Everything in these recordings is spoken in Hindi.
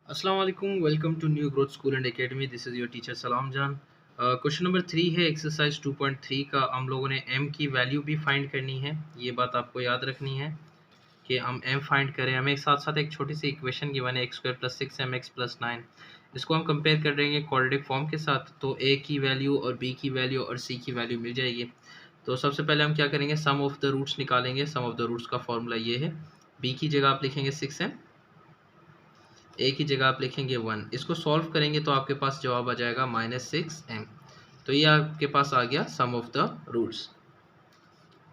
अस्सलाम वालेकुम, welcome to new growth school and academy. This is your teacher Salam Jan. Question number 3 है एक्सरसाइज 2.3 का। हम लोगों ने m की वैल्यू भी फाइंड करनी है। ये बात आपको याद रखनी है कि हम m फाइंड करें। हमें साथ साथ एक छोटी सी इक्वेशन गिवन है x² + 6mx + 9। इसको हम कंपेयर कर देंगे क्वाड्रेटिक फॉर्म के साथ, तो a की वैल्यू और b की वैल्यू और c की वैल्यू मिल जाएगी। तो सबसे पहले हम क्या करेंगे, सम ऑफ द रूट्स निकालेंगे। सम ऑफ द रूट्स का फॉर्मूला ये है, b की जगह आप लिखेंगे 6m, ए की जगह आप लिखेंगे 1। इसको सॉल्व करेंगे तो आपके पास जवाब आ जाएगा -6m। तो ये आपके पास आ गया सम ऑफ द रूट्स।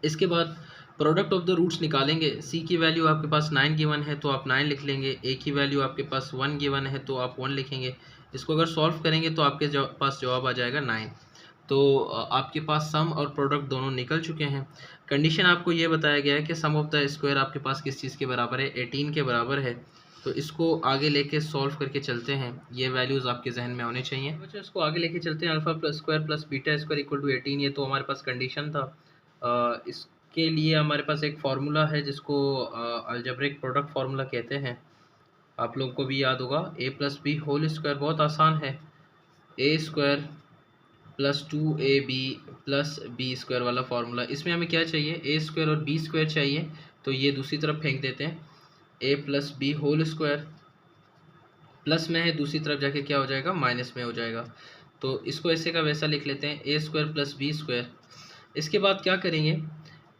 इसके बाद प्रोडक्ट ऑफ द रूट्स निकालेंगे। सी की वैल्यू आपके पास 9 गिवन है तो आप 9 लिख लेंगे। ए की वैल्यू आपके पास 1 गिवन है तो आप 1 लिखेंगे। इसको अगर सॉल्व करेंगे तो आपके पास जवाब आ जाएगा 9। तो आपके पास सम और प्रोडक्ट दोनों निकल चुके हैं। कंडीशन आपको ये बताया गया है कि सम ऑफ द स्क्वायर आपके पास किस चीज़ के बराबर है, 18 के बराबर है। तो इसको आगे लेके सॉल्व करके चलते हैं। ये वैल्यूज़ आपके जहन में होने चाहिए। बच्चों इसको आगे लेके चलते हैं। Alpha plus square plus beta square equal to 18, ये तो हमारे पास कंडीशन था। इसके लिए हमारे पास एक फार्मूला है जिसको अलजेब्रिक प्रोडक्ट फार्मूला कहते हैं। आप लोगों को भी याद होगा, a plus B whole square. बहुत आसान है, A square plus 2ab plus B square वाला फार्मूला। इसमें हमें क्या चाहिए, ए स्क्वायर और बी स्क्वायर चाहिए। तो ये दूसरी तरफ फेंक देते हैं, a plus B whole square plus में है, दूसरी तरफ जाके क्या हो जाएगा, माइनस में हो जाएगा। तो इसको ऐसे का वैसा लिख लेते हैं, ए स्क्वायर प्लस बी स्क्वायर। इसके बाद क्या करेंगे,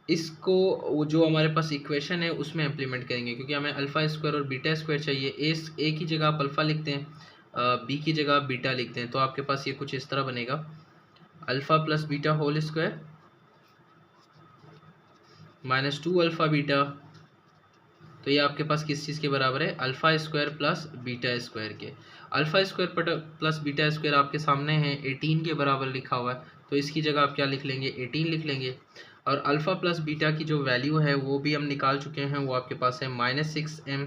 इसको वो जो हमारे पास इक्वेशन है उसमें इम्प्लीमेंट करेंगे, क्योंकि हमें अल्फ़ा स्क्वायर और बीटा स्क्वायर चाहिए। ए की जगह आप अल्फ़ा लिखते हैं, बी की जगह आप बीटा लिखते हैं। तो आपके पास ये कुछ इस तरह बनेगा, alpha plus beta whole square minus 2 alpha beta. तो ये आपके पास किस चीज़ के बराबर है, alpha square plus beta square के। Alpha square plus beta square आपके सामने है, 18 के बराबर लिखा हुआ है। तो इसकी जगह आप क्या लिख लेंगे, 18 लिख लेंगे। और अल्फ़ा प्लस बीटा की जो वैल्यू है वो भी हम निकाल चुके हैं, वो आपके पास है -6m,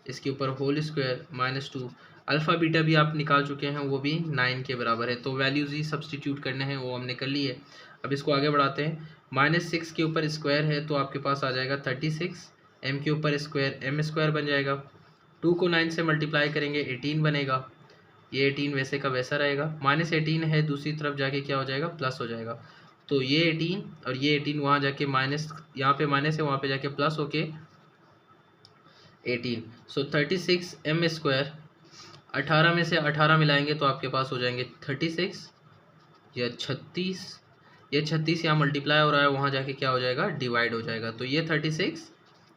इसके ऊपर होल स्क्वायर -2। अल्फ़ा बीटा भी आप निकाल चुके हैं, वो भी 9 के बराबर है। तो वैल्यूज़ ही सब्सटीट्यूट करने हैं, वो हमने कर ली है। अब इसको आगे बढ़ाते हैं। -6 के ऊपर स्क्वायर है तो आपके पास आ जाएगा 36, m के ऊपर स्क्वायर m स्क्वायर बन जाएगा। 2 को 9 से मल्टीप्लाई करेंगे 18 बनेगा। ये 18 वैसे का वैसा रहेगा। -18 है, दूसरी तरफ जाके क्या हो जाएगा, प्लस हो जाएगा। तो ये 18 और ये 18 वहाँ जाके माइनस, यहाँ पे माइनस है, वहाँ पे जाके प्लस होके 18। सो 36 m स्क्वायर, 18 में से 18 मिलाएंगे तो आपके पास हो जाएंगे 36 या 36। ये 36 यहाँ मल्टीप्लाई हो रहा है, वहाँ जाके क्या हो जाएगा, डिवाइड हो जाएगा। तो ये 36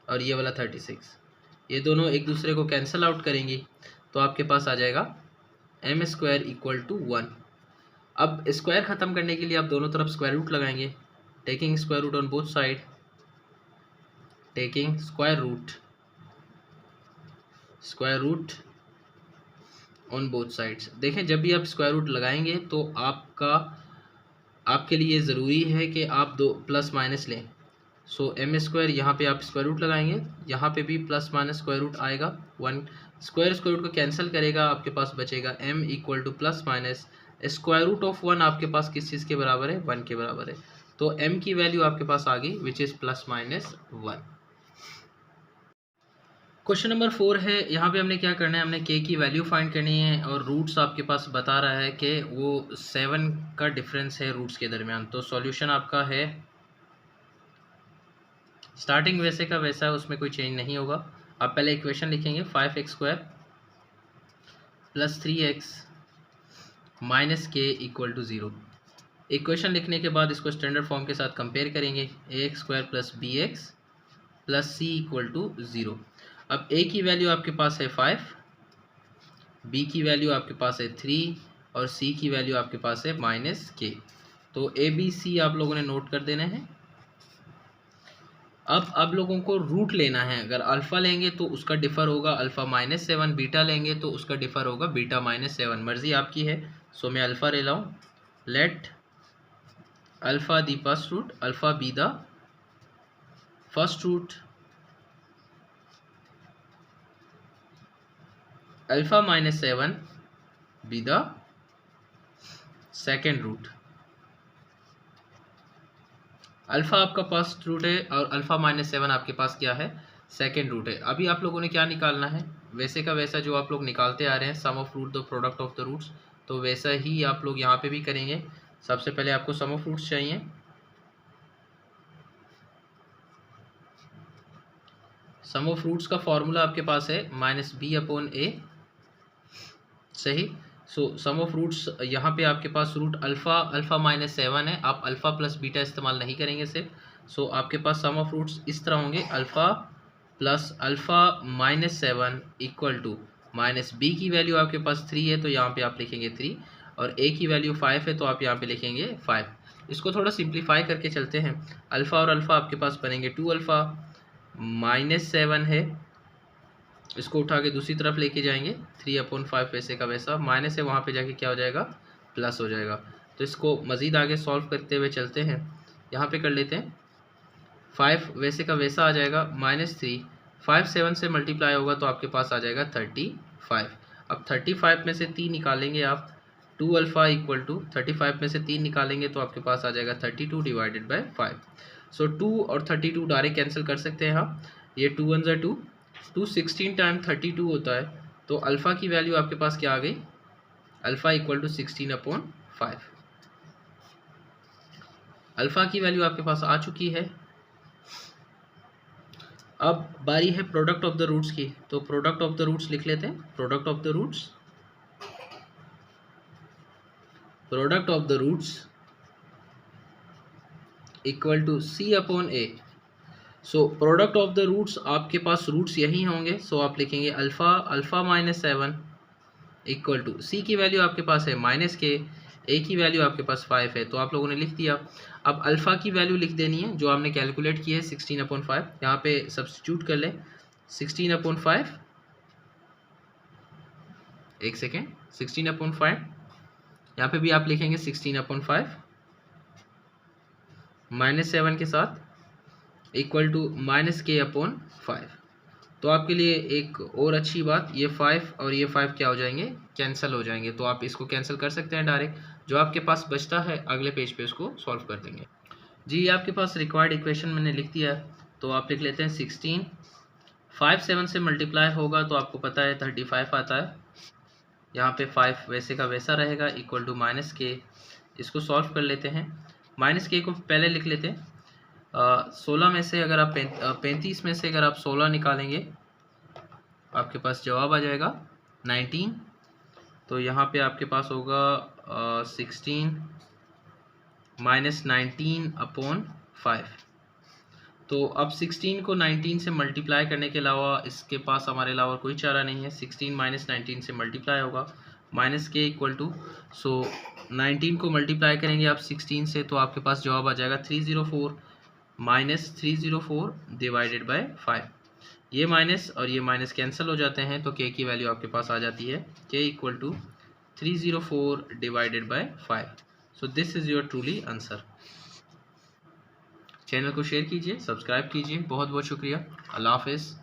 और ये वाला 36, ये दोनों एक दूसरे को कैंसिल आउट करेंगी। तो आपके पास आ जाएगा m स्क्वायर इक्वल टू 1। अब स्क्वायर ख़त्म करने के लिए आप दोनों तरफ स्क्वायर रूट लगाएंगे, taking square root on both side, taking square root on both sides. देखें, जब भी आप स्क्वायर रूट लगाएंगे तो आपके लिए ज़रूरी है कि आप दो प्लस माइनस लें। सो m स्क्वायर, यहाँ पे आप स्क्वायर रूट लगाएंगे, यहाँ पे भी प्लस माइनस स्क्वायर रूट आएगा। 1 स्क्वायर रूट को कैंसिल करेगा, आपके पास बचेगा m equal to plus minus square root of 1। आपके पास किस चीज़ के बराबर है, 1 के बराबर है। तो m की वैल्यू आपके पास आ गई, विच इज़ +-1। क्वेश्चन नंबर 4 है। यहाँ पे हमने क्या करना है, हमने k की वैल्यू फाइंड करनी है और रूट्स आपके पास बता रहा है कि वो 7 का डिफरेंस है रूट्स के दरमियान। तो सॉल्यूशन आपका है, स्टार्टिंग वैसे का वैसा है, उसमें कोई चेंज नहीं होगा। आप पहले इक्वेशन लिखेंगे 5x² + 3x - k = 0। इक्वेशन लिखने के बाद इसको स्टैंडर्ड फॉर्म के साथ कंपेयर करेंगे, ax² + bx + c = 0। अब a की वैल्यू आपके पास है 5, b की वैल्यू आपके पास है 3 और c की वैल्यू आपके पास है -k। तो a b c आप लोगों ने नोट कर देने हैं। अब आप लोगों को रूट लेना है। अगर अल्फ़ा लेंगे तो उसका डिफ़र होगा अल्फ़ा -7, बीटा लेंगे तो उसका डिफ़र होगा बीटा -7। मर्ज़ी आपकी है। सो मैं अल्फ़ा ले रहा हूँ, let alpha the first root, alpha be the first root, alpha -7 be the second root. Alpha आपका फर्स्ट रूट है और अल्फ़ा -7 आपके पास क्या है, सेकेंड रूट है। अभी आप लोगों ने क्या निकालना है, वैसे का वैसा जो आप लोग निकालते आ रहे हैं, sum of root the product of the roots, तो वैसा ही आप लोग यहाँ पे भी करेंगे। सबसे पहले आपको सम ऑफ रूट्स चाहिए। सम ऑफ रूट्स का फॉर्मूला आपके पास है -b/a, सही। सो सम ऑफ रूट्स यहाँ पे आपके पास रूट अल्फ़ा -7 है, आप अल्फ़ा प्लस बीटा इस्तेमाल नहीं करेंगे सिर्फ। सो आपके पास सम ऑफ रूट्स इस तरह होंगे, alpha plus alpha -7 equal to minus b की वैल्यू आपके पास 3 है तो यहाँ पे आप लिखेंगे 3, और ए की वैल्यू 5 है तो आप यहाँ पे लिखेंगे 5। इसको थोड़ा सिंप्लीफाई करके चलते हैं। अल्फ़ा और अल्फ़ा आपके पास बनेंगे 2 अल्फ़ा, -7 है, इसको उठा के दूसरी तरफ लेके जाएंगे, 3/5 वैसे का वैसा, माइनस है वहाँ पे जाके क्या हो जाएगा, प्लस हो जाएगा। तो इसको मज़ीद आगे सॉल्व करते हुए चलते हैं। यहाँ पे कर लेते हैं, 5 वैसे का वैसा आ जाएगा, -3, 5 7 से मल्टीप्लाई होगा तो आपके पास आ जाएगा 35। अब 35 में से 3 निकालेंगे आप, 2 अल्फ़ा इक्वल टू 35 में से 3 निकालेंगे तो आपके पास आ जाएगा 32 डिवाइडेड बाई 5। सो 2 और 32 डायरेक्ट कैंसिल कर सकते हैं आप, ये 2 1 ज़ा 2, 2 16 टाइम 32 होता है, तो अल्फ़ा की वैल्यू आपके पास क्या आ गई, अल्फ़ा इक्वल टू 16/5। अल्फ़ा की वैल्यू आपके पास आ चुकी है। अब बारी है प्रोडक्ट ऑफ द रूट्स की, तो प्रोडक्ट ऑफ द रूट्स लिख लेते हैं। Product of the roots equal to c/a। So product of the roots, आपके पास रूट्स यही होंगे, सो आप लिखेंगे अल्फ़ा -7 इक्वल टू c की वैल्यू आपके पास है -k, a की वैल्यू आपके पास 5 है, तो आप लोगों ने लिख दिया। अब अल्फ़ा की वैल्यू लिख देनी है जो आपने कैलकुलेट की है 16/5, यहाँ पे सब्स्टिट्यूट कर लें 16/5, एक सेकेंड, 16/5, यहाँ पे भी आप लिखेंगे 16/5 -7 के साथ इक्वल टू -k/5। तो आपके लिए एक और अच्छी बात, ये 5 और ये 5 क्या हो जाएंगे, कैंसिल हो जाएंगे, तो आप इसको कैंसिल कर सकते हैं डायरेक्ट। जो आपके पास बचता है अगले पेज पे उसको सॉल्व कर देंगे। जी, ये आपके पास रिक्वायर्ड इक्वेशन मैंने लिख दिया है, तो आप लिख लेते हैं 16, 5 7 से मल्टीप्लाई होगा तो आपको पता है 35 आता है, यहाँ पे 5 वैसे का वैसा रहेगा इक्वल टू -k। इसको सॉल्व कर लेते हैं, -k को पहले लिख लेते हैं। 16 में से अगर आप 35 में से अगर आप 16 निकालेंगे आपके पास जवाब आ जाएगा 19, तो यहाँ पे आपके पास होगा 16 -19/5। तो अब 16 को 19 से मल्टीप्लाई करने के अलावा इसके पास हमारे अलावा कोई चारा नहीं है, 16 -19 से मल्टीप्लाई होगा, -k इक्वल टू, सो 19 को मल्टीप्लाई करेंगे आप 16 से तो आपके पास जवाब आ जाएगा 304, -304 डिवाइडेड बाय 5। ये माइनस और ये माइनस कैंसिल हो जाते हैं तो k की वैल्यू आपके पास आ जाती है, k equal to 304 divided by 5। So this is your truly answer. Channel को शेयर कीजिए, सब्सक्राइब कीजिए, बहुत बहुत शुक्रिया। अल्लाह हाफ़िज़।